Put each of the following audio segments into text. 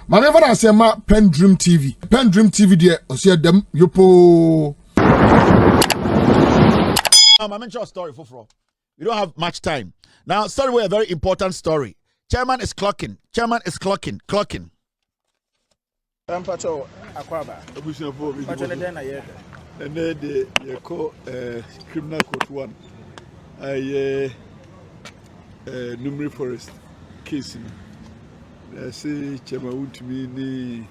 Maneva na say ma PENDREAM TV. PENDREAM TV there osia dem yopo. I mentioned a story for. We don't have much time. Now, story was a very important story. Chairman is clocking. Chairman is clocking. Pacho Akwaba. And then they call criminal court 1. I Nimiri forest case. I say Chairman Wontumi ni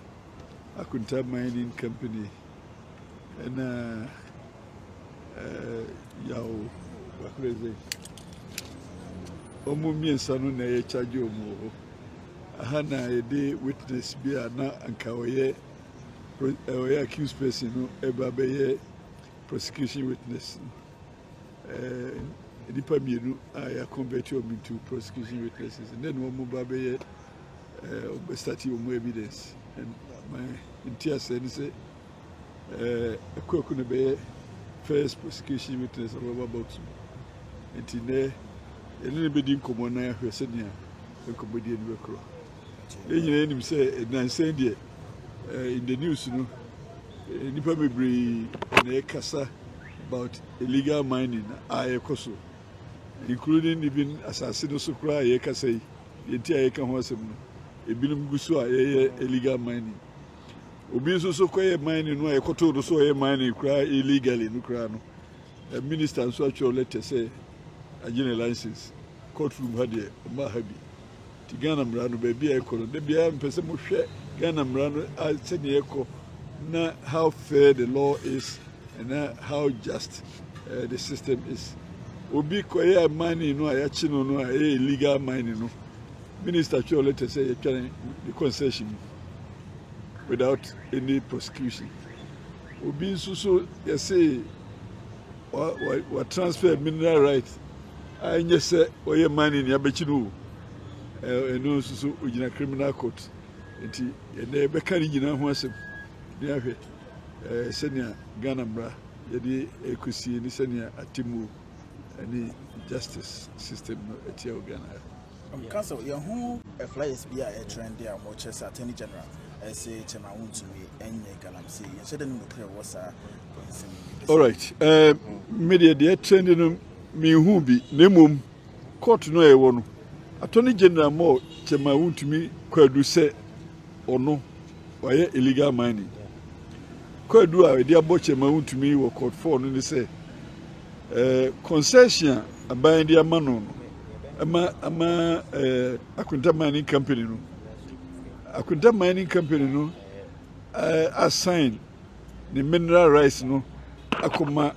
Akunta mining company. And yaw what crazy. Omo miensa no na ye charge omo. Aha na ye dey witness bi ana anka oye accused person no eba be prosecution witness. Nipa mienu I convert you into prosecution witnesses and then omo ba be start omo evidence and my entire sense ekoko no be first prosecution witness about it. Anybody come on now, who said, comedian worker. Then say, and said, in the news, you know, Nipa Mibri and Kasa about illegal mining, Koso, including even assassination, so cry, Ekasay, the entire Ekahosem, a Bilum Gusua, illegal mining. Obiso so quiet mining, no, Ekoto, so a mining cry illegally, no crano. A minister and such your letter say. A general license courtroom had a mahabi. Tigana Mrano, baby, echo, the BM person share Ghana Mrano, I said echo, now how fair the law is and how just the system is. Obi Koya mining, no, I actually no, illegal mining, no. Minister Cho letter say the concession without any prosecution. Obi so you say what transfer mineral rights. I just say, oh, your money in Yabachino, and no, so in a criminal court. And they became in was a senior Ganambra, Yadi Ekusi, and senior Atimu, and the justice system at your Ghana. Council, your home a flies be a trend there, much as Attorney General, I say, Chairman Wontumi, and Galamsi, and said, no clear was a. All right, media, the trending. Me who be nemum court no e wono Attorney General mo Chairman Wontumi kwadu se ono waye illegal mining kwadu a de abo Chairman Wontumi wo court 4 no ni se concession aban de ama no ama Akunta mining company no Akunta mining company no assign the mineral rights no akoma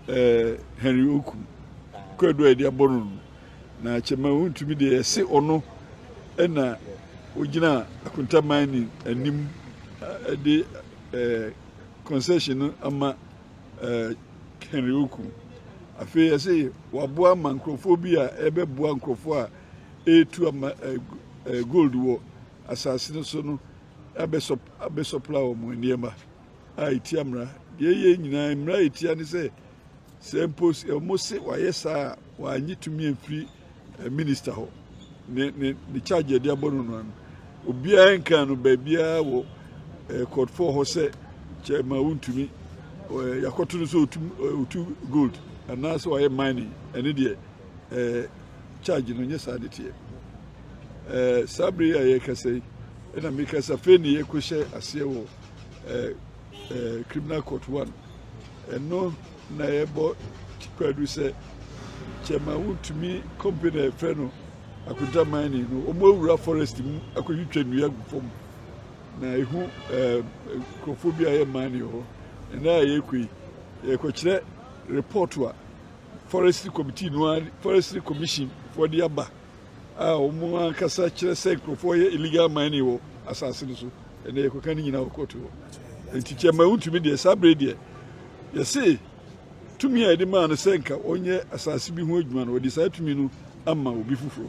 Henry Okum kwadu edi abonu na Chairman Wontumi de se ono na ogina Akunta mining anim de concession ama Henry Okum afi say waboa mankrofobia ebeboa nkrofo a etu ama gold wo asase so no abesopla o mo niema a itiamra ye nyina mra itia ni say Sempos almost say why yes why need to me free minister ho the charge de abono no obia nkan no babia wo court 4 ho say Chairman Wontumi yakoto no so utu gold and now so why mining and the charge no yes adete sabri aye kase na make sa fe ni ekoshe ase wo criminal court 1 and no na ebo kwadu se Chairman Wontumi company freno Akunta mining no omowura forest mu akwitwa nua gufom na ehu crofobia ye mining ho na ye kwi e ko kire report wa forestry committee no forestry commission for the aba omo ankasa kire se crofo ye illegal mining ho asase so na ye ko kan nyina okoto enti Chairman Wontumi de sabre de ye say to me, I demand a senka, onye asasi bi ho adwuma no decide to me no amma obi fufuro.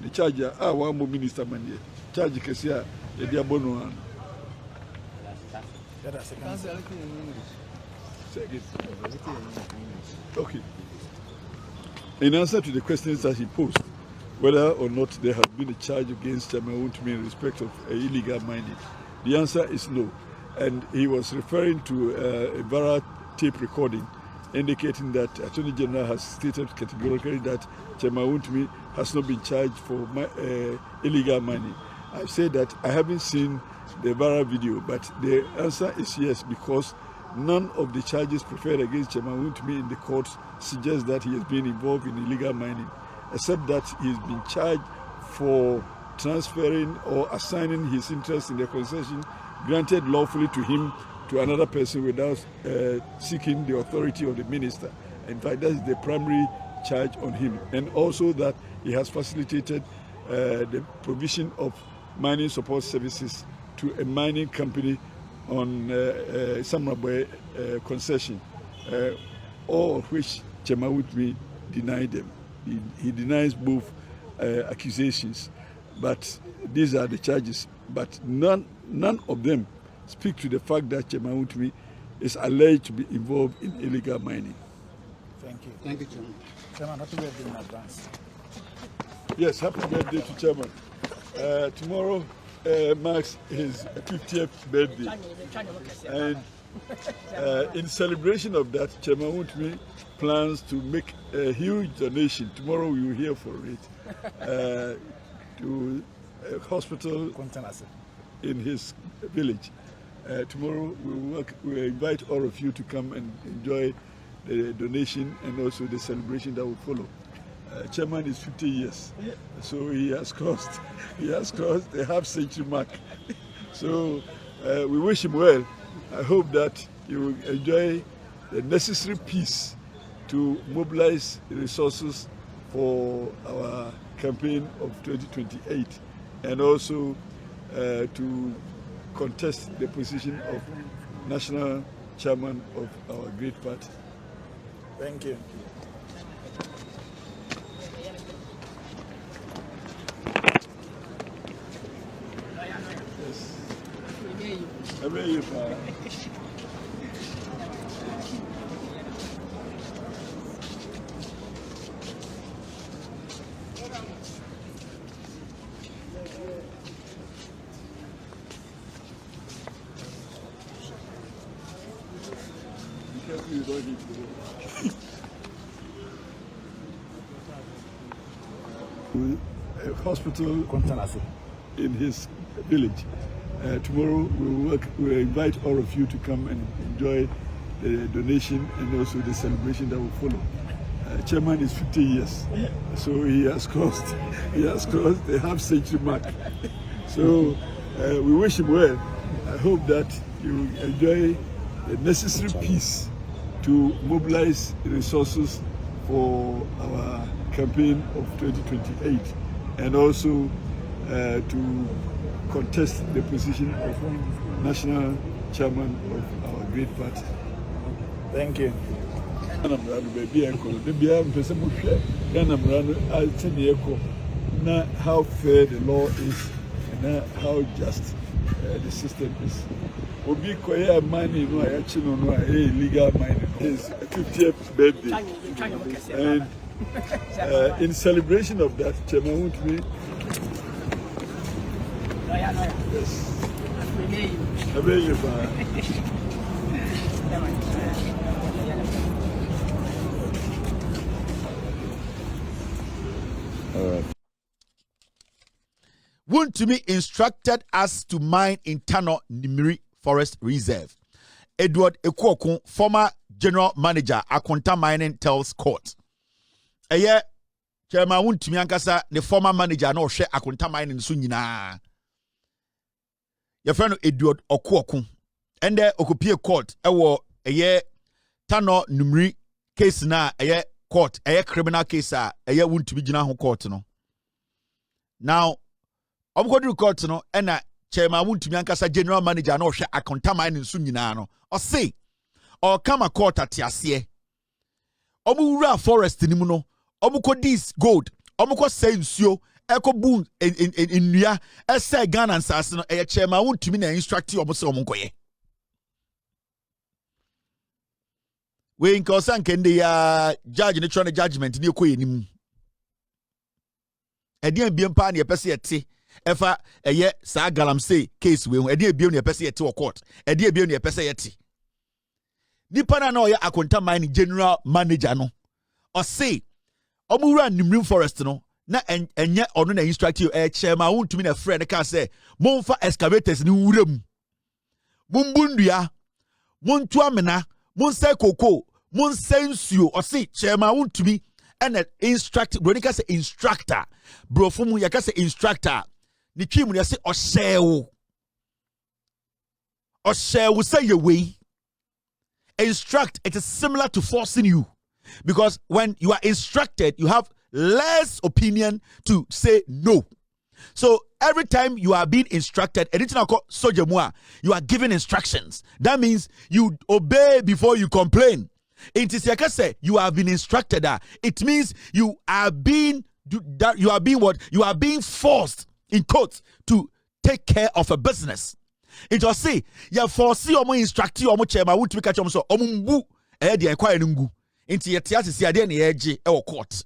The charger one more minister man here. Charge kesi a e dia bono an. Okay. In answer to the questions that he posed, whether or not there has been a charge against Chairman Wontumi in respect of illegal mining. The answer is no. And he was referring to a VARA tape recording indicating that Attorney General has stated categorically that Chairman Wontumi has not been charged for illegal mining. I've said that I haven't seen the VARA video, but the answer is yes, because none of the charges preferred against Chairman Wontumi in the courts suggest that he has been involved in illegal mining, except that he's been charged for transferring or assigning his interest in the concession granted lawfully to him to another person without seeking the authority of the minister. In fact, that is the primary charge on him. And also that he has facilitated the provision of mining support services to a mining company on Samrabwe concession, all of which Chairman Wontumi denied them. He denies both accusations, but these are the charges. But none of them speak to the fact that Chairman Wontumi is alleged to be involved in illegal mining. Thank you. Thank you, Chairman. Chairman, happy birthday in advance. Yes, happy birthday to Chairman. Tomorrow marks his 50th birthday. And in celebration of that, Chairman Wontumi plans to make a huge donation. Tomorrow we will hear for it to a hospital in his village. Tomorrow we will invite all of you to come and enjoy the donation and also the celebration that will follow. Chairman is 50 years, so he has crossed the half-century mark. So we wish him well. I hope that he will enjoy the necessary peace to mobilize resources for our campaign of 2028 and also to contest the position of national chairman of our great party. Thank you. A hospital in his village. Tomorrow we will invite all of you to come and enjoy the donation and also the celebration that will follow. Chairman is 50 years, so he has crossed the half-century mark. So we wish him well. I hope that you will enjoy the necessary peace to mobilize resources for our campaign of 2028 and also to contest the position of national chairman of our great party. Thank you. How fair the law is and how just the system is. Obi koya money no ayachi no illegal mining. His 50th birthday. And in celebration of that, Chairman Wontumi. Yes. Wontumi instructed us to mine in Tano Nimiri Forest Reserve. Edward Ekuokun, former general manager, Akonta Mining, tells court. Chairman Wontumi ankasa, the former manager, no share Akonta Mining sunyina. Your friend Edward Ekuokun, and there Okupie court, Tano Nimiri case na, court, criminal case, Wontumi jina ho court no. Now, Obukodi court no, Chairman Wontumi ankasa general manager no hwe Akonta Mining nso nyina no o say o kama court atiase wura forest ni mu no dis gold say nsuo ekobu nnua ese Ghana nsase no Chairman Wontumi na instruct omo se omo nkoye we nkosa nkende ya judge ne try judgment ni ekoye nim ɛdeɛn biem pa na yɛpɛ sɛ yɛte ɛfa ɛyɛ saa galamsey case wei ho ɛdeɛn biem na yɛpɛ sɛ yɛte wɔ court ɛdeɛn biem na yɛpɛ sɛ yɛte nipa na ɔyɛ akontaman general manager no ɔse ɔmowura Nimiri forest no na ɛnyɛ ɔno na instruct you chairman Wontumi na frɛ ne ka sɛ momfa excavators ni wura mu mumbundua montu amena monsa koko monsa nsuo ɔse chairman Wontumi ɛna instruct bronika sɛ instructor brofo mu yɛka sɛ instructor ne twi mu yɛse ɔhyɛwo sɛ yɛwei instruct, it is similar to forcing you. Because when you are instructed, you have less opinion to say no. So every time you are being instructed, you are given instructions. That means you obey before you complain. It is like I say, you have been instructed. It means you are being what? You are being forced, in quotes, to take care of a business. It just say, you foresee omo instruct you omo chairman Wontumi catch omo so omo mbu de enquire ngu. Inti yete asisi ade na yeje e wo court.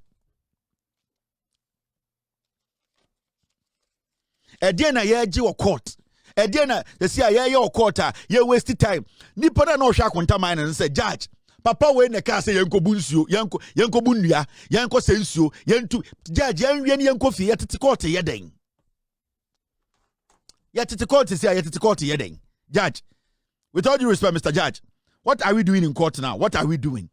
Ade na yeje wo court. Ade na yesi ye wo court ye waste time. Nipa na hwa akontaman na say judge. Papa we na ka say yenko bunsuo, yenko bunnua, yenko sensuo, yentu judge yenwie ne yenko fie yetete court yeden. Yetete court is here, yetete court yeden. Judge, with all due respect, Mr. Judge, what are we doing in court now? What are we doing?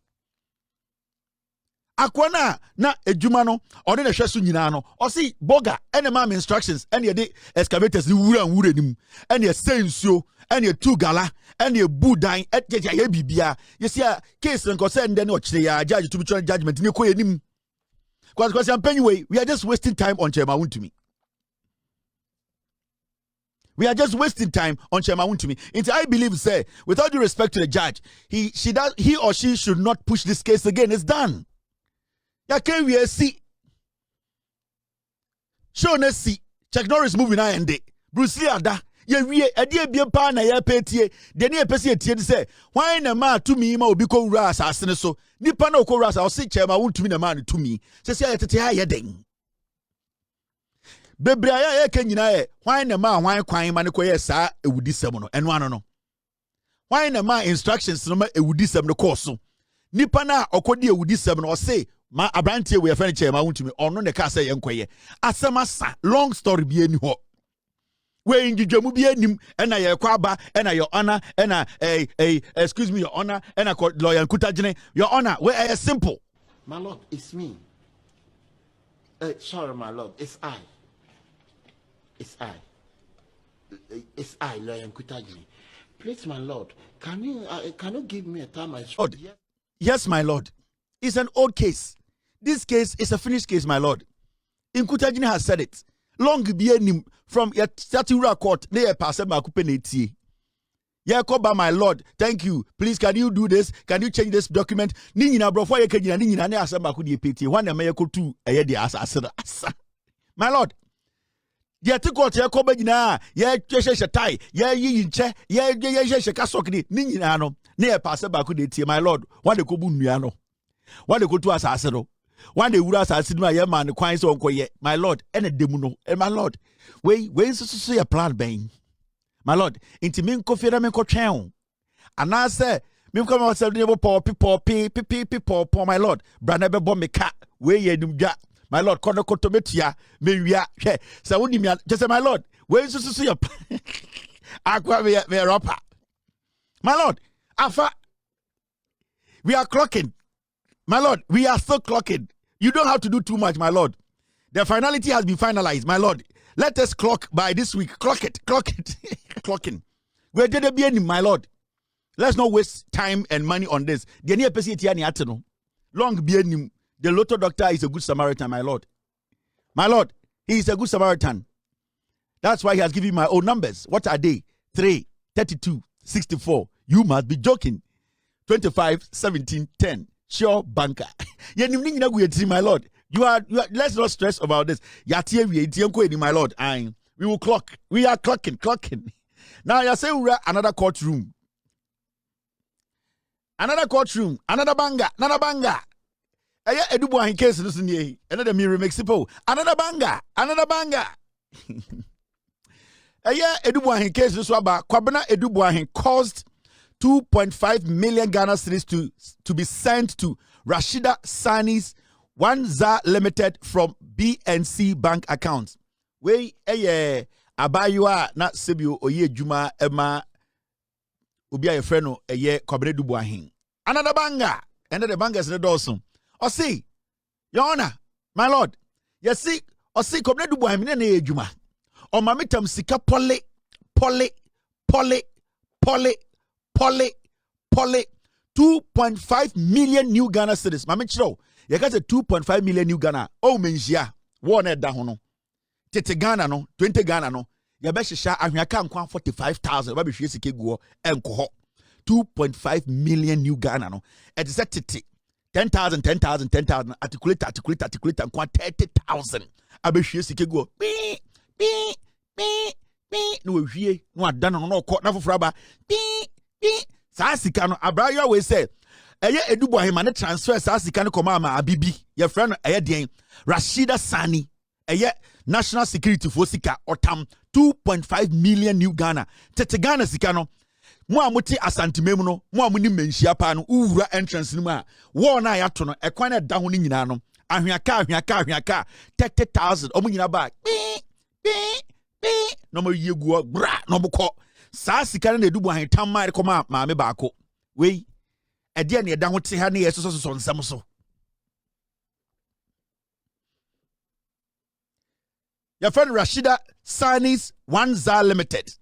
Akwana na ejuma no ɔne na hwɛ so nyinaa no ɔsi boga ɛna ma instructions ɛna yɛde excavators ni wura nim ɛna yɛsɛ nsuo ɛna yɛtu gala ɛna yɛbu dan ɛgyegya yɛ bibia yɛsi a case nko sɛ ndɛ ne ɔkyerɛ ya judge to be judgment ne kɔ yɛnim because I'm paying way we are just wasting time on Chairman Wontumi. We are just wasting time on Chairman Wontumi. I believe, say, with all due respect to the judge, he or she should not push this case again. It's done. Ya can we see? Show na see. Chuck Norris moving na ende. Bruce Lee ada. Ye wie ade bie pa na ya petie. De ne pese tie de say, why na ma to me ma obi ko wura asase so. Nipa na ko wura asase o se Chairman Wontumi na ma to me. Se se ayetete ha ye den. Bebraya ye kenyina ye why na ma why kwan ma ne ko ye saa ewudisem no eno ano no why na ma instructions no ma ewudisem no course so nipa na okodi ewudisem no o say ma abrantie we friend Chairman Wontumi ono ne ka say ye nkoye asemasa long story bi eni ho we ngidwamu bi enim ena ye kwa aba ena your honor ena excuse me your honor ena lawyer Nkutagene your honor we are simple. My lord, it's me. Sorry my lord, it's I. It's I, Lawyer Nkutagene. Please, my lord, can you give me a time I should? Yes, my lord. It's an old case. This case is a finished case, my lord. Nkutagene has said it. Long be from your statutory court, they pass a makupeneti. Yakoba, my lord, thank you. Please, can you do this? Can you change this document? Nina, bro, for you can Nina Asamaku pity. One America two a year asa. My lord. Ye te court ye ko bagina ye hwehwehwe tai ye yinche ye hwehwehwe kasokni ni nyina no na ye pass back de tie my lord one de ko bu nnua no one de ko tu asase no one de wura asase no ye man kwan so onkoye my lord ene demu no my lord we so your plan ben my lord inti min ko fiera min ko twen ana se min ko ma se de pop my lord bra na be bo me ka we ye nim dwa. My lord, kono kotometia mewia hwe se woni mi just my lord we so your akwa me rapper. My lord, afa we are clocking. My lord, we are still clocking. You don't have to do too much, my lord. The finality has been finalized, my lord. Let us clock by this week. Clock it. Clocking. We did a bien, my lord. Let's not waste time and money on this. The near person long bien. The Lotto doctor is a good Samaritan, my lord. My lord, he is a good Samaritan. That's why he has given my own numbers. What are they? 3, 32, 64. You must be joking. 25, 17, 10. Sure banker. My lord. You are let's not stress about this. My lord. We will clock. We are clocking. Now you say we're another courtroom. Another banger. Aya Edubuahin case no sunye. Another mirror Mexico. Another banger. Aya Edubuahin case no swaba. Kwabena Edubuahin caused 2.5 million Ghana cedis to be sent to Rashida Sani's One ZA Limited from BNC bank account. We abayua na sebio oye juma ema obi aye friend no Kwabena Edubuahin. Another banger. And the bangers the Dawson. Or see, Your Honor, my lord, you see, or see, Kwabena Edubuahin na ejuma. O mamitam sika pole 2.5 million new Ghana cedis. Mami chiro, you got a 2.5 million new Ghana. Oh menjia, one head da hono. Tete Ghana no, 20 Ghana no. Ya be shisha ahwiaka nkwa 45,000. Ba be hwie sike guo enko ho. 2.5 million new Ghana no. It is a tete 10,000 articulate nkwa 30,000. Abe hwie sike guo. No hwie no adana no ko na fofraba. Saa sika no abrayo we say eye Edubuahin ma ne transfer saa sika no koma ma abibi ye friend eye den Rashida Sani eye national security for sika otam 2.5 million new Ghana tete Ghana sika no mo amuti asantemem no mo amuni menhia pa no uwura entrance no ma wo na ya to no ekwan na da ho ni nyina no ahwiaka 30,000 omu nyina ba no mo yegu bra no boko saa sika na Edubuahin tamma koma maame baako wei ede na eda ho te ha na yeso so nsam so your friend Rashida Sani's One ZA Limited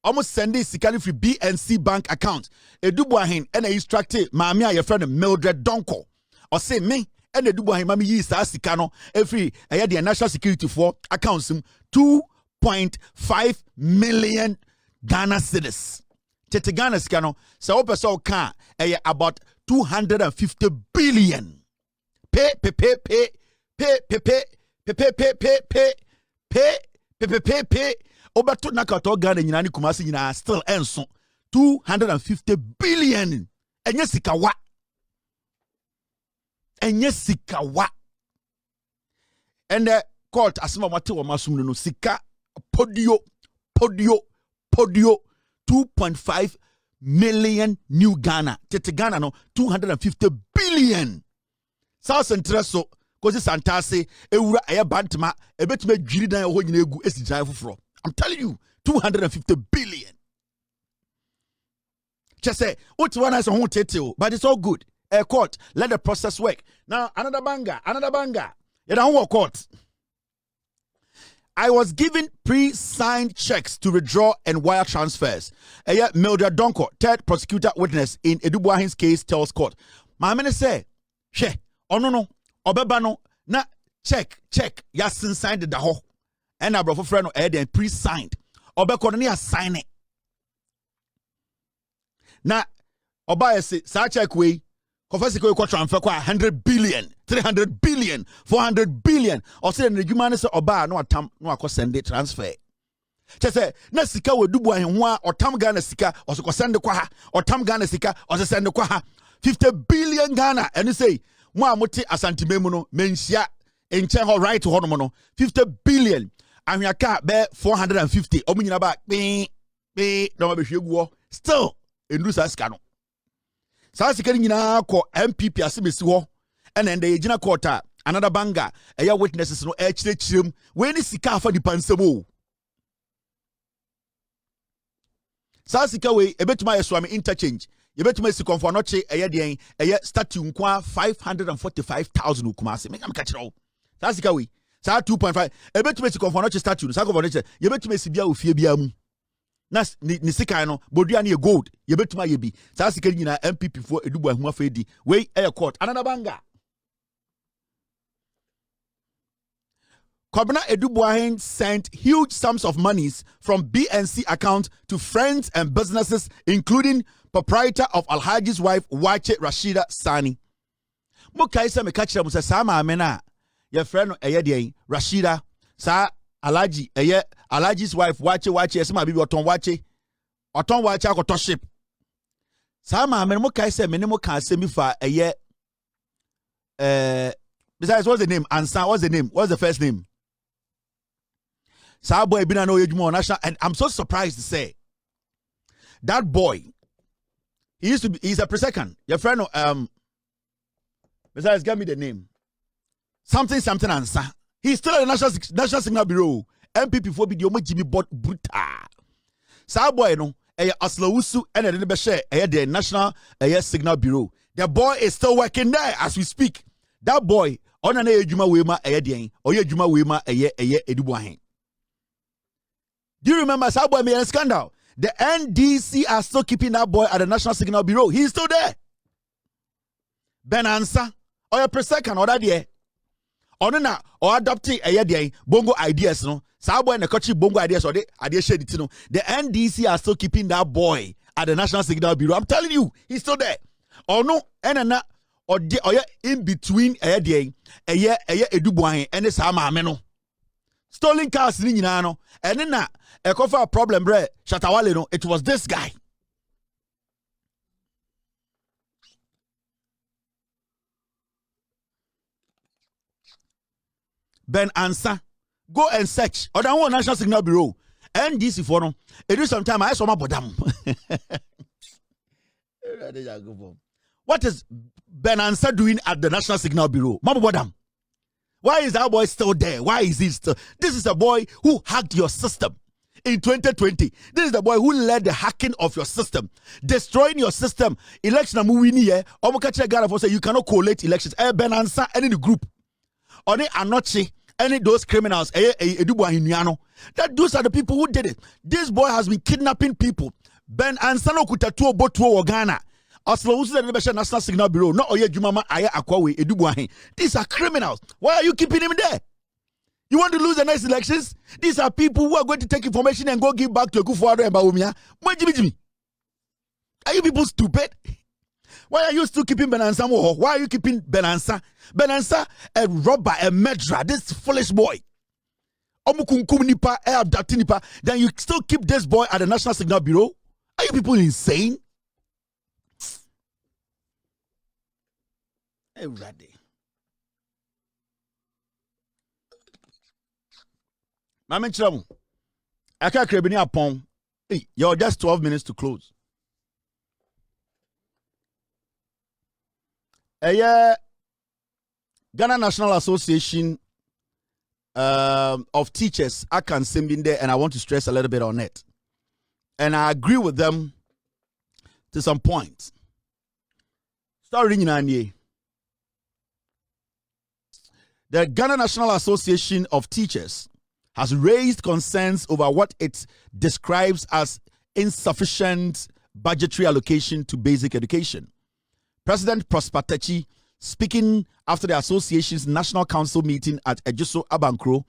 almost send sika free BNC bank account Edubuahin and instructed maame a your friend Mildred Donko or say me and Edubuahin mami yi saa sika no every the national security for accounts 2.5 million Ghana cedis. Tete Ghana skano sa opeso ka about 250 billion. Pay. Obato nakato Ghana nyina ni kumasi nyina still enso 250 billion. Enye sikawa. And the court asema mate wa masum no sika podio 2.5 million new Ghana. Tete Ghana no 250 billion. South Central so kozi santase ewura aya bantama ebetume dwiri dan ho nyina egu esijan foforo. I'm telling you 250 billion. Just say what one has on tete but it's all good. A court let the process work. Now another banger. You don't work court. I was given pre-signed checks to withdraw and wire transfers. Mildred Donko, third prosecutor witness in Edubuahin's case, tells court. My man say, she, no, obebano, na check, yasin signed the ho. And our brother friend then pre-signed. Obekonia sign it. Na obaya say, sa check way. Confess ko transfer kwa 100 billion, 300 billion, 400 billion. Or say the human say oba no atam no akọ send transfer. Che say na sika we Edubuahin ho a otam Ghana sika or so send kwa ha, otam Ghana sika or so send kwa ha. 50 billion Ghana and you say mo amote asantememu no menhia enche ho right ho no 50 billion. Ahwiaka be 450. Omu nyina ba pe no ma be hwegu still endusa sika no. Saa sikari nyina ko MPP asemesi ho and then the gina court another banger eya witnesses no chirechirem we ni sika afa di pansem o. Saa sika we ebetuma yeswame interchange yebetuma sikonfo no che eya den eya statue nkwa 545,000 okumase me kam ka kire o. Saa sika we saa 2.5 ebetuma sikonfo no che statue saa konfo no che yebetuma sibia ofie bia mu. Nas ni sika no bodua na gold ye betuma ye bi saa sika nyina MPP for Edubuahin afa di we air court another banger. Kwabena Edubuahin sent huge sums of monies from BNC account to friends and businesses including proprietor of Alhaji's wife Wache Rashida Sani. Mo kai se me ka kire mo se saa ma amena ye friend no eye de Rashida saa Alhaji Alhaji's wife Wache esema bibi oton Wache akoto ship. Saa ma me mo kai se me ne mo ka se mi fa besides, what's the name? Ansa, what's the name? What's the first name? Sa boy been no ejuma national, and I'm so surprised to say that boy. He's a pre-second. Your friend, besides, give me the name. Something answer. He's still at the National Signal Bureau. MPP for the Jimmy Bot Bruta. Sa boy no, Aslawusu and the share the National Signal Bureau. The boy is still working there as we speak. That boy on an ejuma wema ejuma wema edubuahen. Do you remember Sa boy made a scandal? The NDC are still keeping that boy at the National Signal Bureau. He's still there. Ben Ansa, or a per second, or that year. Or na, or adopting a year bongo ideas, no. Sabo and the country bongo ideas, or the idea shade it, no. The NDC are still keeping that boy at the National Signal Bureau. I'm telling you, he's still there. Or no, and or in between a year, edubuahin, and the Sama Ameno. Stolen cars, no. And then a cover problem, bre. Shatawale, no. It was this guy. Ben Ansa, go and search. Or that one National Signal Bureau. NDC for no. It is sometime I saw my bodam. What is Ben Ansa doing at the National Signal Bureau? Mama bodam. Why is that boy still there? Why is he still? This is a boy who hacked your system in 2020. This is the boy who led the hacking of your system, destroying your system. Election I'm winning here. Say you cannot collate elections. Ben Ansa any the group. Or they are not any those criminals. That those are the people who did it. This boy has been kidnapping people. Ben Ansa no kutatuo botuo Ghana. National Signal Bureau. No oye jumama aya akwawe edubuahin. These are criminals. Why are you keeping him there? You want to lose the next elections? These are people who are going to take information and go give back to Kufuor and Bawumia. Are you people stupid? Why are you still keeping Ben Ansa? Why are you keeping Ben Ansa? Ben Ansa, a robber, a murderer, this foolish boy. Then you still keep this boy at the National Signal Bureau? Are you people insane? Everybody. Mama Chiramu, I can't crave any upon. Hey, you're just 12 minutes to close. Ghana National Association of Teachers, I can send in there, and I want to stress a little bit on it. And I agree with them to some points. Start reading on here. The Ghana National Association of Teachers has raised concerns over what it describes as insufficient budgetary allocation to basic education. President Prosper Techi, speaking after the association's National Council meeting at Ejiso Abankro,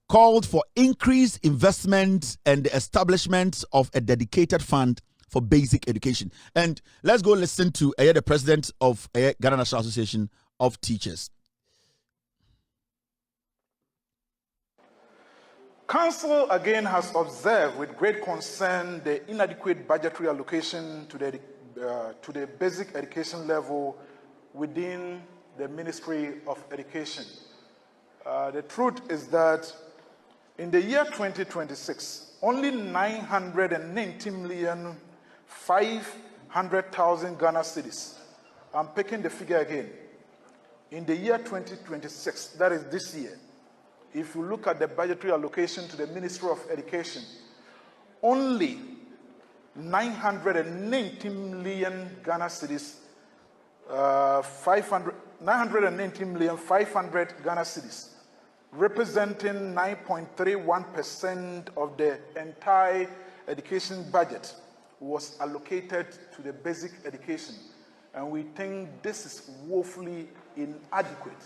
called for increased investment and the establishment of a dedicated fund for basic education. And let's go listen to the president of Ghana National Association of Teachers. Council again has observed with great concern the inadequate budgetary allocation to the basic education level within the Ministry of Education. The truth is that in the year 2026, only 990,500,000 Ghana cedis. I'm picking the figure again. In the year 2026, that is this year, if you look at the budgetary allocation to the Ministry of Education, only 990 million Ghana cedis, 990,500,000 Ghana cedis, representing 9.31% of the entire education budget, was allocated to the basic education. And we think this is woefully inadequate,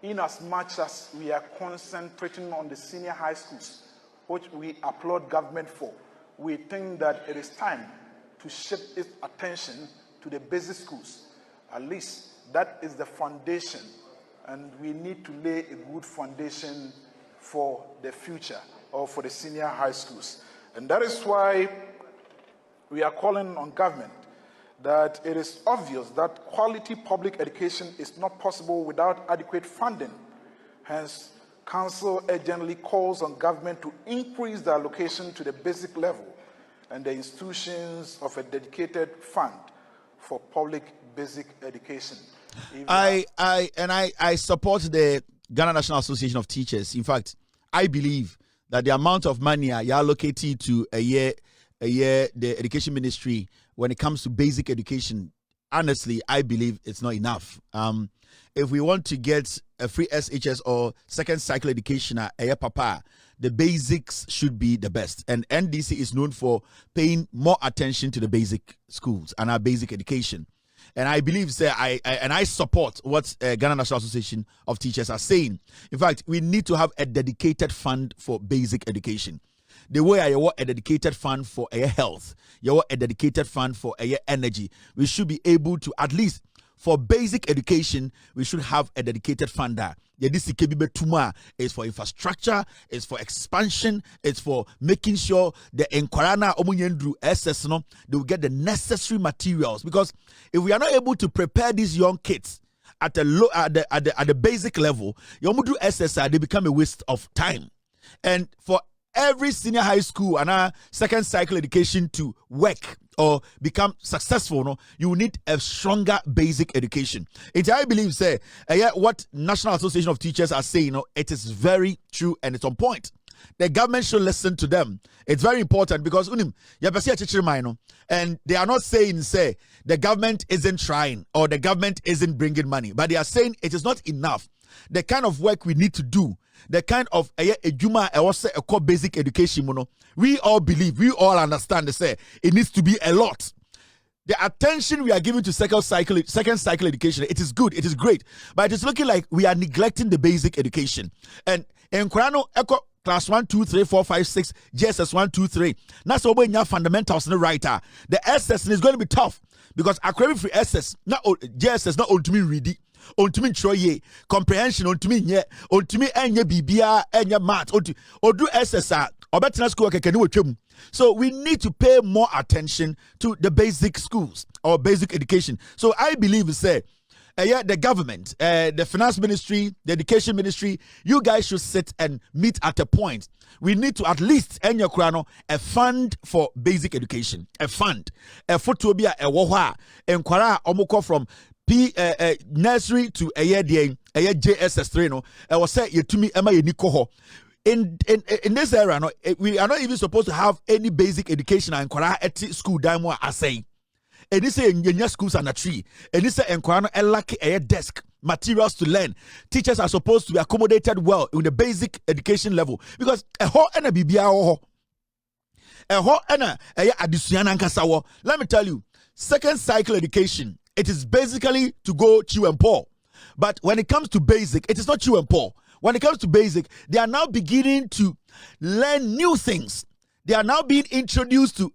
in as much as we are concentrating on the senior high schools, which we applaud government for. We think that it is time to shift its attention to the basic schools. At least that is the foundation, and we need to lay a good foundation for the future, or for the senior high schools. And that is why we are calling on government that it is obvious that quality public education is not possible without adequate funding. Hence, Council urgently calls on government to increase the allocation to the basic level and the institutions of a dedicated fund for public basic education. I support the Ghana National Association of Teachers. In fact, I believe that the amount of money you allocated to a year the education ministry when it comes to basic education, honestly, I believe it's not enough. If we want to get a free SHS or second cycle education papa, the basics should be the best. And NDC is known for paying more attention to the basic schools and our basic education. And I believe, I support what Ghana National Association of Teachers are saying. In fact, we need to have a dedicated fund for basic education. The way you want a dedicated fund for health, you want a dedicated fund for energy. We should be able to, at least for basic education, we should have a dedicated fund there. This is for infrastructure, it's for expansion, it's for making sure the Enquarana Omunyendru SS they will get the necessary materials. Because if we are not able to prepare these young kids at the basic level, your Mudu SSR, they become a waste of time. And for every senior high school and our second cycle education to work or become successful, you need a stronger basic education. I believe, what National Association of Teachers are saying, it is very true and it's on point. The government should listen to them. It's very important because and they are not saying, the government isn't trying or the government isn't bringing money, but they are saying it is not enough. The kind of work we need to do, the kind of a core basic education, we all believe, we all understand, it needs to be a lot. The attention we are giving to second cycle education, it is good, it is great, but it is looking like we are neglecting the basic education. And in Kurano, class 1, 2, 3, 4, 5, 6, JSS 1, 2, 3. That's what we have fundamentals in the writer. The SS is going to be tough because according free SS, not JSS, not Wontumi ready. Wontumi Troye, comprehension, Wontumi nye, Wontumi enye bibia, enye math, Odu SSR, Obetina school kekenu. So we need to pay more attention to the basic schools or basic education. So I believe, the government, the finance ministry, the education ministry, you guys should sit and meet at a point. We need to at least a fund for basic education. A fund. A photobia, a woha, enquara omoko from nursery to a year JSS3. I was say to me, Emma Nikoho. In this era, we are not even supposed to have any basic education and at school demo I say. And this say in schools and a tree. And this say enquire a lack a desk, materials to learn. Teachers are supposed to be accommodated well in the basic education level. Because a whole and a BBA a whole and a addition and kasawo. Let me tell you, second cycle education, it is basically to go chew and pour. But when it comes to basic, it is not chew and pour. When it comes to basic, they are now beginning to learn new things. They are now being introduced to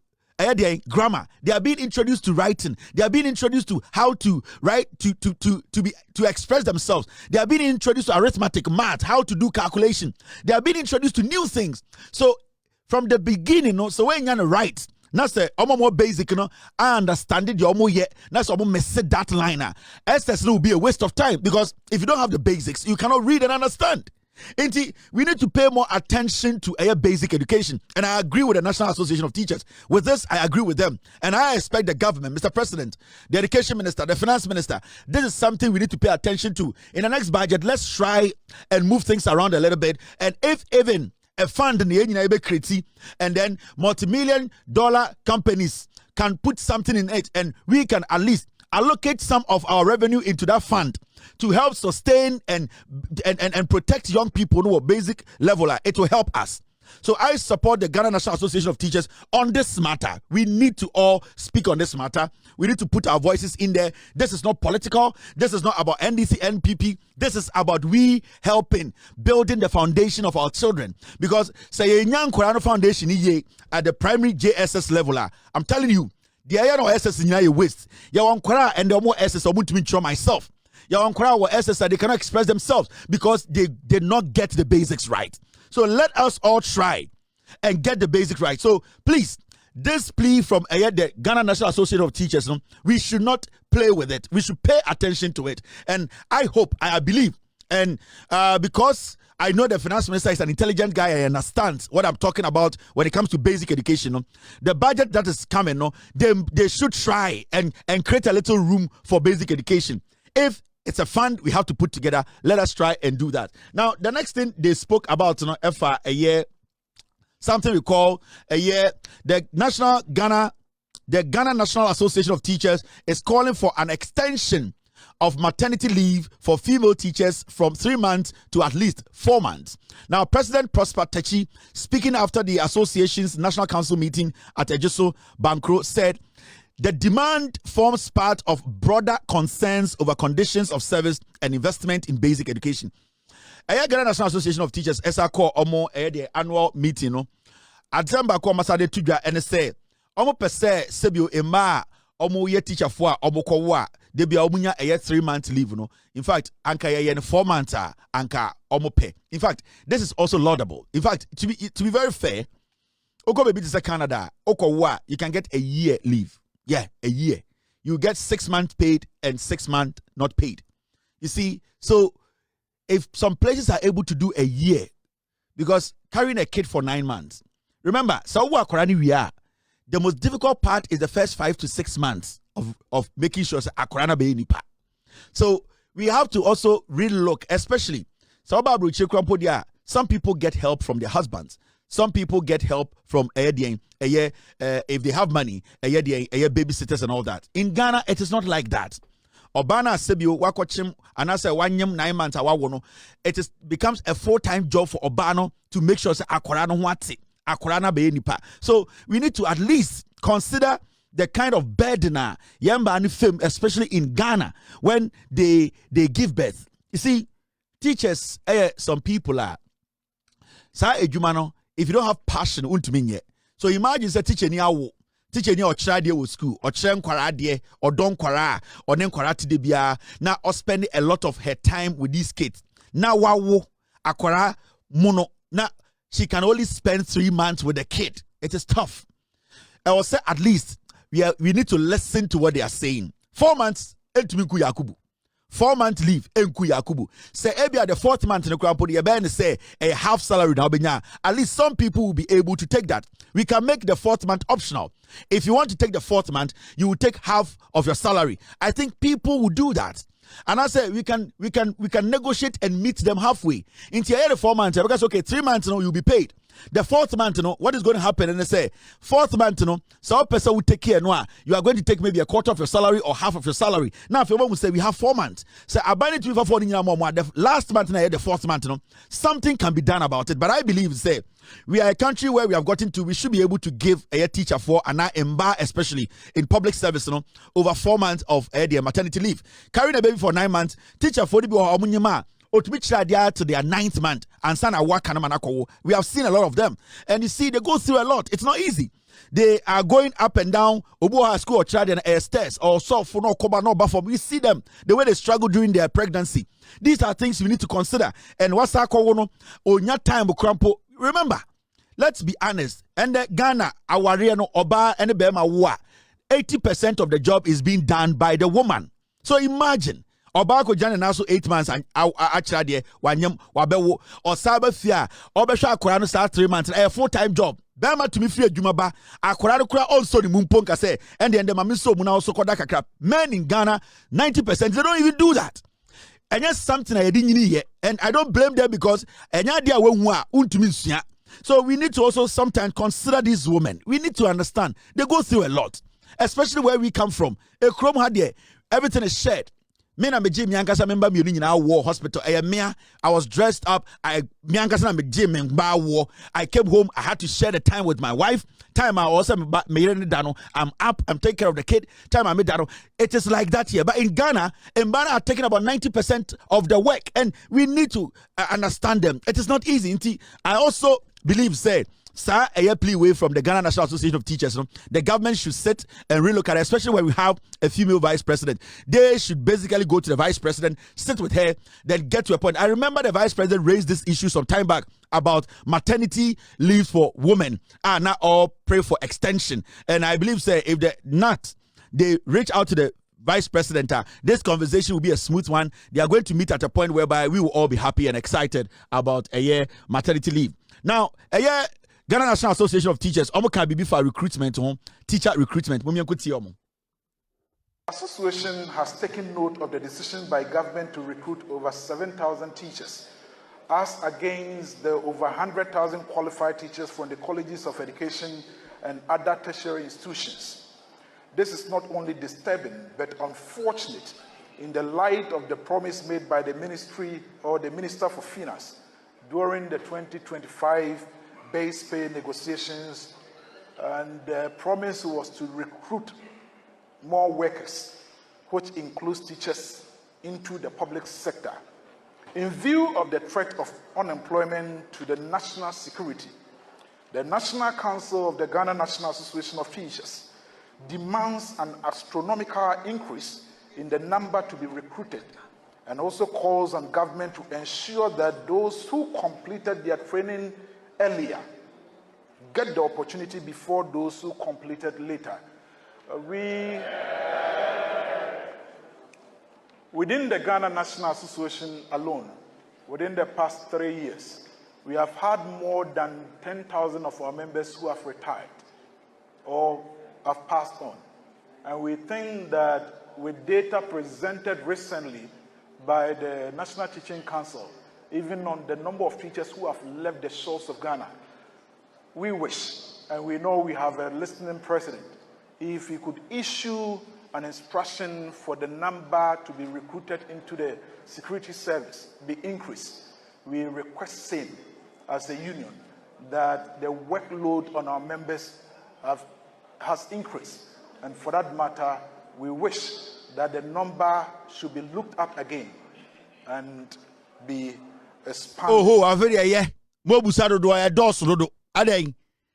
grammar. They are being introduced to writing. They are being introduced to how to write, to express themselves. They are being introduced to arithmetic, math, how to do calculation. They are being introduced to new things. So from the beginning, so when you're write, that's the more basic, I understand it. You're more yet. That's almost that liner. SS will be a waste of time because if you don't have the basics, you cannot read and understand. We need to pay more attention to basic education. And I agree with the National Association of Teachers. With this, I agree with them. And I expect the government, Mr. President, the Education Minister, the Finance Minister, this is something we need to pay attention to. In the next budget, let's try and move things around a little bit. And if even a fund in the and then multi-million-dollar companies can put something in it, and we can at least allocate some of our revenue into that fund to help sustain and protect young people who are basic level, it will help us. So I support the Ghana National Association of Teachers on this matter. We need to all speak on this matter. We need to put our voices in there. This is not political. This is not about NDC, NPP. This is about we helping building the foundation of our children. Because say a young Korano foundation at the primary JSS level, I'm telling you, the no SS in your waste. You want Kora and the more SS or to me myself. You want Kora or SS they cannot express themselves because they did not get the basics right. So let us all try and get the basics right. So please, this plea from the Ghana National Association of Teachers, we should not play with it. We should pay attention to it. And I hope, I believe, and because I know the finance minister is an intelligent guy, I understand what I'm talking about when it comes to basic education. The budget that is coming, they should try and create a little room for basic education. If it's a fund we have to put together, let us try and do that. Now, the next thing they spoke about, something we call the Ghana National Association of Teachers is calling for an extension of maternity leave for female teachers from 3 months to at least 4 months. Now, President Prosper Techi, speaking after the association's National Council meeting at Ejiso Bankro, said the demand forms part of broader concerns over conditions of service and investment in basic education. Ghana National Association of Teachers, SACO, the annual meeting, at Zambako Masade Tudja, and say, Omo pese sebio ema, Omo ye teacher for Omo Kowa. They be omunya a 3 month leave, In fact, anka ye 4 months anka omo pay. In fact, this is also laudable. In fact, to be very fair, oko baby to Canada, oko wa, you can get a year leave. Yeah, a year. You get 6 months paid and 6 months not paid. You see, so if some places are able to do a year, because carrying a kid for 9 months, remember, so we are. The most difficult part is the first 5 to 6 months of making sure akorana be nipa. So we have to also really look, especially some people get help from their husbands. Some people get help from if they have money, babysitters and all that. In Ghana, it is not like that. Obana Sebio wakochim anase 9 months awawono. It becomes a full-time job for Obano to make sure akorana wati. Akorana be nipa. So we need to at least consider the kind of burden yamba and film, especially in Ghana, when they give birth. You see, teachers, some people are sa ejumano. If you don't have passion, Wontumi. So imagine say teacher ni awo, teacher ni ochra wo school, ochra nkwara de, or don kwara, or nen kwara ti de bia. Now or spending a lot of her time with these kids. Now wawo akwara mono. Now she can only spend 3 months with the kid. It is tough. I will say at least we need to listen to what they are saying. 4 months, 4 month leave, enku yakubu. Say ebia the 4th month in the say a half salary now. At least some people will be able to take that. We can make the 4th month optional. If you want to take the 4th month, you will take half of your salary. I think people will do that. And I say we can negotiate and meet them halfway. Into the 4 months, because okay, 3 months you'll be paid. The 4th month, what is going to happen? And they say, 4th month, so person will take care. You are going to take maybe a quarter of your salary or half of your salary. Now, if you want to say we have 4 months, so I buy it to for the last month, the 4th month, something can be done about it. But I believe, say, we are a country where we have gotten to, we should be able to give a teacher for and embar, especially in public service, over 4 months of their maternity leave. Carrying a baby for 9 months, teacher for the to their 9th month and sana work. We have seen a lot of them, and you see they go through a lot. It's not easy. They are going up and down Obuha school or child and stairs or so for no cover no buffer. We see them the way they struggle during their pregnancy. These are things we need to consider. And what's that called on your time crampo? Remember, let's be honest. And Ghana, our no oba and the Bema wa 80% of the job is being done by the woman. So imagine. Obako Jan and also 8 months and actually wanyam wabewo or sabafia obesha akorano start 3 months a full-time job. Bema to me free jumaba akorano kura also the mumponka say and then the mamiso muna also koda crap. Men in Ghana 90% they don't even do that. And that's something I didn't hear, and I don't blame them because so we need to also sometimes consider these women. We need to understand they go through a lot, especially where we come from. A chrome had there, everything is shared. Me na me Jim Yankasa member me in our war hospital. I was dressed up. I came home. I had to share the time with my wife. Time I also I'm up. I'm taking care of the kid. Time I made that. It is like that here. But in Ghana are taking about 90% of the work, and we need to understand them. It is not easy. I also believe sir, a plea away from the Ghana National Association of Teachers. The government should sit and relook at it, especially when we have a female vice president. They should basically go to the vice president, sit with her, then get to a point. I remember the vice president raised this issue some time back about maternity leave for women. Now all pray for extension. And I believe, say, if they reach out to the Vice President, this conversation will be a smooth one. They are going to meet at a point whereby we will all be happy and excited about a year maternity leave. Now, a year Ghana National Association of Teachers, can be for recruitment, teacher recruitment. The association has taken note of the decision by government to recruit over 7,000 teachers, as against the over 100,000 qualified teachers from the colleges of education and other tertiary institutions. This is not only disturbing, but unfortunate in the light of the promise made by the ministry or the Minister for Finance during the 2025 base pay negotiations, and the promise was to recruit more workers, which includes teachers, into the public sector. In view of the threat of unemployment to the national security, the National Council of the Ghana National Association of Teachers demands an astronomical increase in the number to be recruited, and also calls on government to ensure that those who completed their training earlier get the opportunity before those who completed later. Within the Ghana National Association alone, within the past 3 years, we have had more than 10,000 of our members who have retired or have passed on. And we think that with data presented recently by the National Teaching Council, even on the number of teachers who have left the shores of Ghana, we wish, and we know we have a listening president, if he could issue an instruction for the number to be recruited into the security service be increased. We request same as a union that the workload on our members has increased, and for that matter, we wish that the number should be looked at again and be expanded. Oh, very yeah. Mobusado do I do Adeng.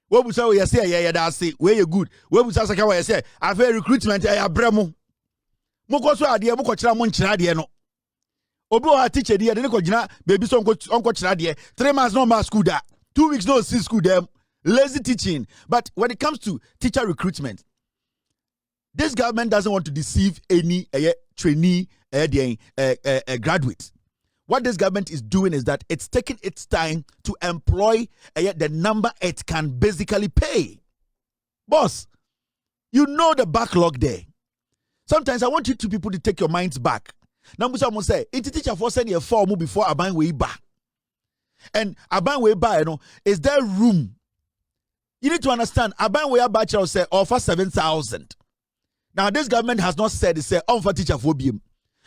What we say, yeah, that's it. Where you good? Where we say, I've heard recruitment, I bremo. Mokoso idea, Mokocha Monchradia no. Obo a teacher dear, then Kojina, baby son uncle Chradia, 3 months no more school that, 2 weeks no see school them, lazy teaching. But when it comes to teacher recruitment, this government doesn't want to deceive any trainee graduate. What this government is doing is that it's taking its time to employ the number it can basically pay. Boss, you know the backlog there. Sometimes I want you two people to take your minds back. Now, someone say, it's a teacher for sending a form before a bang way back. And a bang way back, is there room? You need to understand, a bang way back will say offer 7,000. Now, this government has not said, it's offer teacher for BM.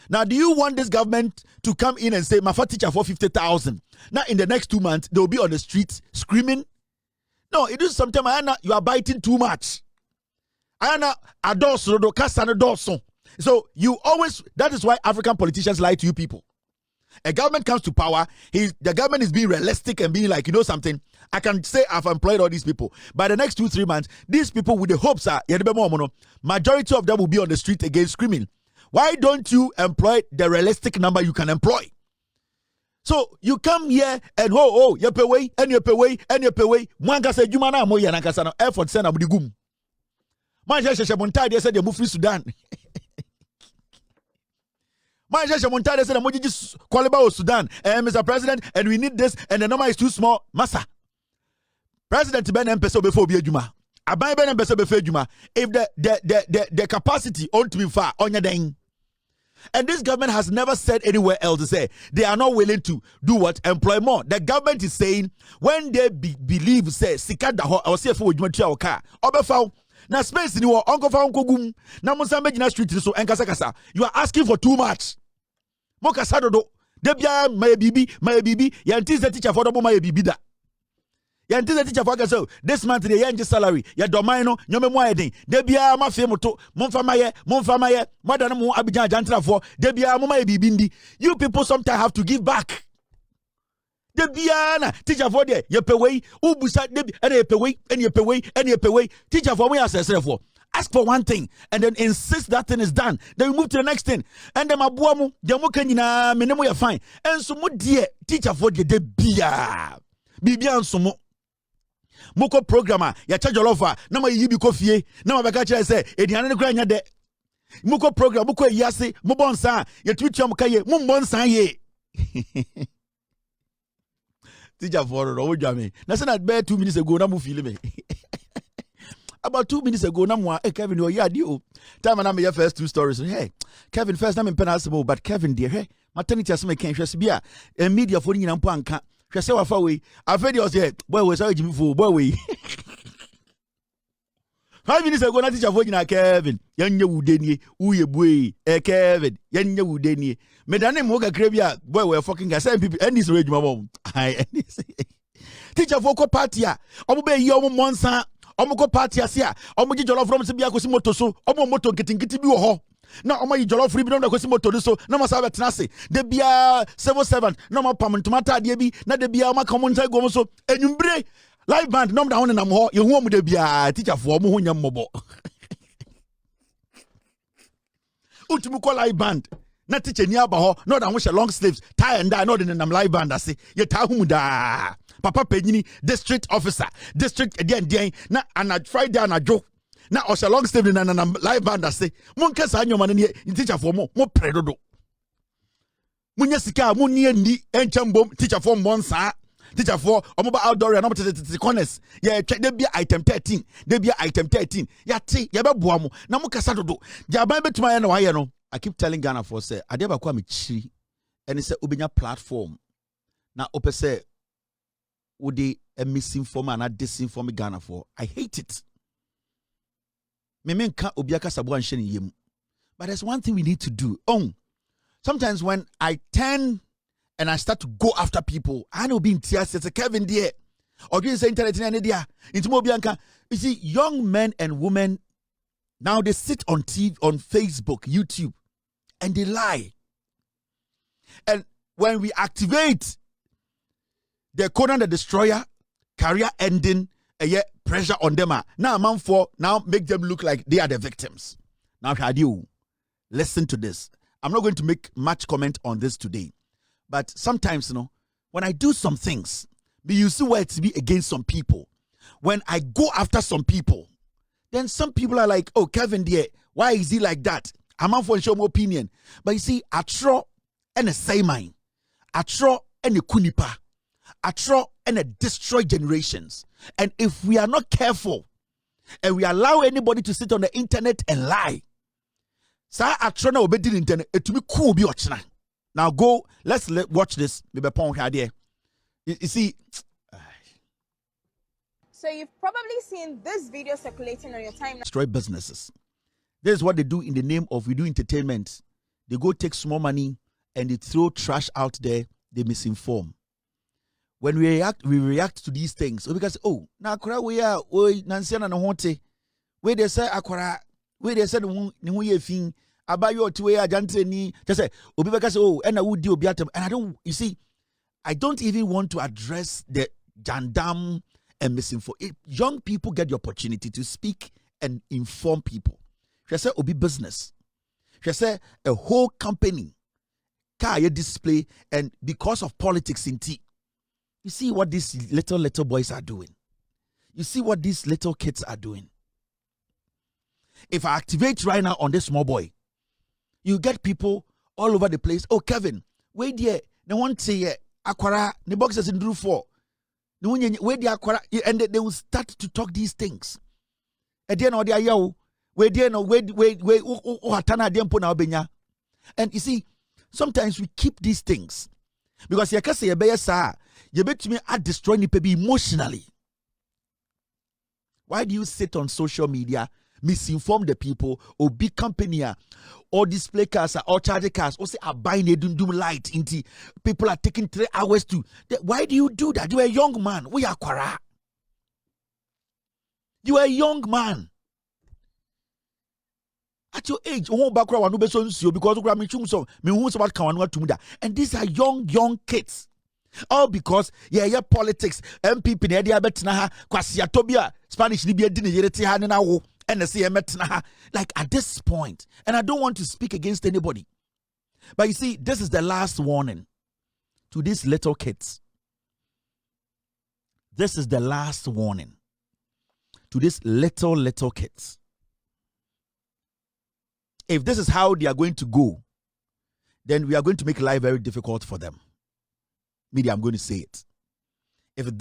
Now, do you want this government to come in and say, my teacher for 50,000? Now, in the next 2 months, they'll be on the streets screaming? No, it is sometimes, you are biting too much. So, you always, that is why African politicians lie to you people. A government comes to power, the government is being realistic and being like, you know something, I can say I've employed all these people. By the next 2-3 months, these people with the hopes are, majority of them will be on the street again screaming. Why don't you employ the realistic number you can employ? So you come here and you pay way and you pay way and you pay way. Mwanga say jumana mo ya nakasa no effort send abudigum. Manja sheshe montai said they move free Sudan. Manja sheshe montai said mo jiji kwaleba o Sudan. Mr. President, and we need this and the number is too small. Massa. President Ben Mpeso before be juma. Abai Ben Mpeso before juma. If the capacity on to be far on your dang. And this government has never said anywhere else to say they are not willing to do what? Employ more. The government is saying when they believe, say, Sikada or say for your car, Obefow, now space in your uncle found Kogum, now Mozambique street so and Kasakasa. You are asking for too much. Mokasado, Debia, my bibi, Yantis the teacher for the my bibi that. Yantis the teacher for so this month the young salary, ya domino, Yomemoiding, Debia, my femoto, Monfamaye, Madame Abidjan Jantra for Debia, Mama Bibindi. You people sometimes have to give back. Debiana, teacher for there, you pay way, Ubusa, Debi, and you pay way, and you pay way, and you pay way, teacher for me as I for. Ask for one thing and then insist that thing is done. Then we move to the next thing. And then Mabuamu, Jamukanina, Minemo, you're fine. And so, dear teacher for the Debia. bibia nsomo moko programmer ya charge jollof na ma yi bi kofie na ma beka kire say ediane ne kura nya de moko program moko yase mo bonsa ya tutu am kaye mo bonsa ye teacher for no wodwame na say na be 2 minutes ago na mo feel me about 2 minutes ago na mo Kevin o yadi o time na me your first 2 stories hey Kevin first na me penasible but Kevin dear hey maternity asem ken hwese bia media for nyina mpo anka hwese wafa we afedi o say boy we say jimi fo boy we 5 minutes ago na teacher for nyina Kevin yanye wudenie uye boy Kevin yanye wudenie me dane mo kakra bia boy we fucking guy say people and this way juma mom ai teacher for ko party a omo be yi omo monsa omo ko party ase a omo gi jollof from se bia kosi moto so omo moto nkitinkiti bi wo ho na omo yi jollof free bi na kosi moto so na mo sa betena se de bia 77 na mo pam ntomata ade bi na de bia ma come nsai go so enwumbre live band nom da ho nam ho ye hu mu de bia teacher for omo ho nyam mobo ultimu ko live band na teacher ni aba ho no da ho she long sleeves tie and die no de nam live band ase ye ta hu mu da papa penyini district officer district again na ana Friday anajo na o long sleeve na live band ase mon kasa anyoma ne teacher for mo predodo munya sika mo nie ni enchambom teacher for monsa teacher for omo ba outdoor na mo corners ye twa de bia item 13 de bia item 13 ya te ye be boa mo na mo kasa dodo jaban betuma ye na wa ye no I keep telling Ghana for say ade ba kwa me chiri ene say obenya platform na opese would they misinform and not disinform Ghana for? I hate it. But there's one thing we need to do. Sometimes when I turn and I start to go after people, I know being tears, it's a Kevin there. Or you say internet in any dia. You see, young men and women now they sit on TV, on Facebook, YouTube, and they lie. And when we activate the Conan the Destroyer, career ending, pressure on them. Now, man for now make them look like they are the victims. Now, Hadiu, listen to this. I'm not going to make much comment on this today, but sometimes, when I do some things, you see where it's be against some people. When I go after some people, then some people are like, "Oh, Kevin, dear, why is he like that?" I'm out for show my opinion, but you see, I throw and a say mine, I throw and a kunipa. And destroy generations. And if we are not careful and we allow anybody to sit on the internet and lie, now go, let's watch this. You see, so you've probably seen this video circulating on your timeline. Destroy businesses. This is what they do in the name of we do entertainment. They go take small money and they throw trash out there. They misinform. When we react to these things. Because na akora we are nansia na no hote. We they say akora, we they say ni hu ye fin, abayo ti we agante ni. Just say obi beka say and I would do obi atem. And I don't even want to address the jandam and misinform. Young people get the opportunity to speak and inform people. She say obi business. She say a whole company car display and because of politics in tea. You see what these little boys are doing. You see what these little kids are doing. If I activate right now on this small boy, you get people all over the place. Oh, Kevin, wait there. They want to say, Aquara, the boxes in Drew 4. Wait there, Aquara. And they will start to talk these things. And then, they are yo. Wait there, no, wait, Hatana, Dempona, Benya. And you see, sometimes we keep these things. Because you can say, you bet me at destroying people emotionally. Why do you sit on social media, misinform the people, or big company, or display cars, or charge cars, or say are buying a do light into people are taking 3 hours to? Why do you do that? You are a young man. We are Kwara. You are a young man. At your age, and these are young kids. All because politics MPP ne dia betina ha kwasiatobia Spanish ni bia di ne yerete ha ne na wo and say metina ha like at this point. And I don't want to speak against anybody, but you see, this is the last warning to these little kids. this is the last warning to these little kids. If this is how they are going to go, then we are going to make life very difficult for them. Media, I'm going to say it. If